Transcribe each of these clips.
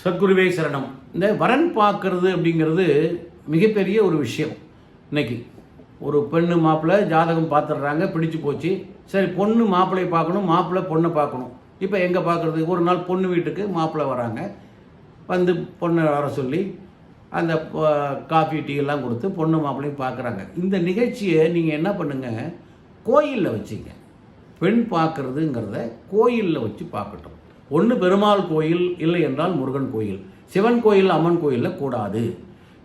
சத்குருவே சரணம். இந்த வரன் பார்க்கறது அப்படிங்கிறது மிகப்பெரிய ஒரு விஷயம். இன்னைக்கு ஒரு பெண்ணு மாப்பிள்ளை ஜாதகம் பார்த்துடுறாங்க, பிடிச்சு போச்சு. சரி, பொண்ணு மாப்பிள்ளையை பார்க்கணும், மாப்பிள்ளை பொண்ணை பார்க்கணும். இப்போ எங்கே பார்க்குறது? ஒரு நாள் பொண்ணு வீட்டுக்கு மாப்பிள்ளை வராங்க. வந்து பொண்ணை வர சொல்லி அந்த காஃபி டீ எல்லாம் கொடுத்து பொண்ணு மாப்பிள்ளையும் பார்க்குறாங்க. இந்த நிகழ்ச்சியை நீங்கள் என்ன பண்ணுங்கள், கோயிலில் வச்சுங்க. பெண் பார்க்குறதுங்கிறத கோயிலில் வச்சு பார்க்கட்டும். ஒன்று பெருமாள் கோயில், இல்லை என்றால் முருகன் கோயில். சிவன் கோயில், அம்மன் கோயிலில் கூடாது.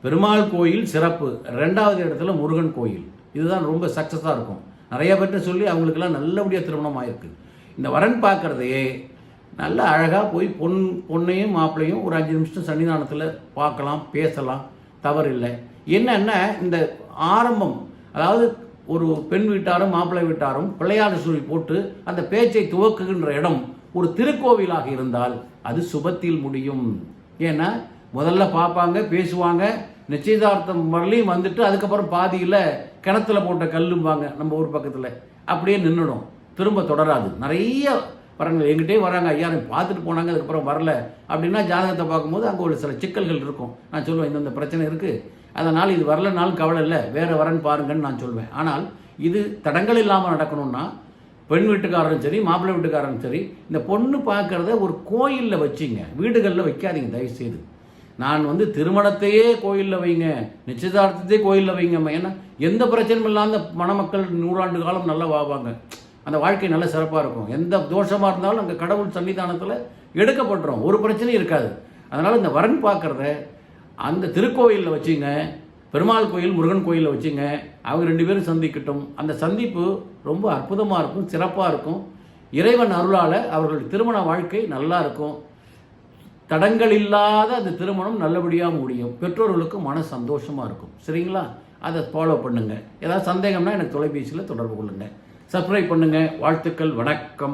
பெருமாள் கோயில் சிறப்பு, ரெண்டாவது இடத்துல முருகன் கோயில். இதுதான் ரொம்ப சக்ஸஸாக இருக்கும். நிறைய பேர்ட்ட சொல்லி அவங்களுக்கெல்லாம் நல்லபடியாக திருமணம் ஆகிருக்கு. இந்த வரன் பார்க்குறதையே நல்ல அழகாக போய் பொண்ணையும் மாப்பிள்ளையும் ஒரு 5 நிமிஷம் சன்னிதானத்தில் பார்க்கலாம், பேசலாம், தவறில்லை. என்னென்ன இந்த ஆரம்பம், அதாவது ஒரு பெண் வீட்டாரும் மாப்பிள்ளை வீட்டாரும் பிள்ளையார் சொல்லி போட்டு அந்த பேச்சை துவக்குகின்ற இடம் ஒரு திருக்கோவிலாக இருந்தால் அது சுபத்தில் முடியும். ஏன்னா முதல்ல பார்ப்பாங்க, பேசுவாங்க, நிச்சயதார்த்தம் வரலையும் வந்துட்டு அதுக்கப்புறம் பாதியில் கிணத்துல போட்ட கல்லும்பாங்க நம்ம ஊர் பக்கத்தில், அப்படியே நின்றுடும், திரும்ப தொடராது. நிறைய வரங்கள் எங்கிட்டே வராங்க, ஐயா பார்த்துட்டு போனாங்க, அதுக்கப்புறம் வரல அப்படின்னா ஜாதகத்தை பார்க்கும்போது அங்கே ஒரு சில சிக்கல்கள் இருக்கும். நான் சொல்லுவேன், இந்த பிரச்சனை இருக்குது, அதனால் இது வரலனாலும் கவலை இல்லை, வேறு வரன் பாருங்கன்னு நான் சொல்வேன். ஆனால் இது தடங்கள் இல்லாமல் நடக்கணும்னா பெண் வீட்டுக்காரரும் சரி, மாப்பிள்ளை வீட்டுக்காரரும் சரி, இந்த பொண்ணு பார்க்குறத ஒரு கோயிலில் வச்சிங்க, வீடுகளில் வைக்காதீங்க தயவுசெய்து. நான் திருமணத்தையே கோயிலில் வைங்க, நிச்சயதார்த்தத்தையே கோயிலில் வைங்க. ஏன்னா எந்த பிரச்சனையும் இல்லாத மணமக்கள் 100 ஆண்டு காலம் நல்லா வாழ்வாங்க, அந்த வாழ்க்கை நல்ல சிறப்பாக இருக்கும். எந்த தோஷமாக இருந்தாலும் அங்கே கடவுள் சன்னிதானத்தில் எடுக்கப்பட்டுரும், ஒரு பிரச்சனையும் இருக்காது. அதனால் இந்த வரன் பார்க்குறத அந்த திருக்கோயிலில் வச்சுங்க, பெருமாள் கோயில், முருகன் கோயிலில் வச்சுங்க. அவங்க 2 பேரும் சந்திக்கட்டும். அந்த சந்திப்பு ரொம்ப அற்புதமாக இருக்கும், சிறப்பாக இருக்கும். இறைவன் அருளால் அவர்களுடைய திருமண வாழ்க்கை நல்லா இருக்கும். தடங்கள் இல்லாத அந்த திருமணம் நல்லபடியாக முடியும். பெற்றோர்களுக்கும் மன சந்தோஷமாக இருக்கும். சரிங்களா? அதை ஃபாலோ பண்ணுங்கள். ஏதாவது சந்தேகம்னா எனக்கு தொலைபேசியில் தொடர்பு கொள்ளுங்கள். சப்ஸ்கிரைப் பண்ணுங்கள். வாழ்த்துக்கள். வணக்கம்.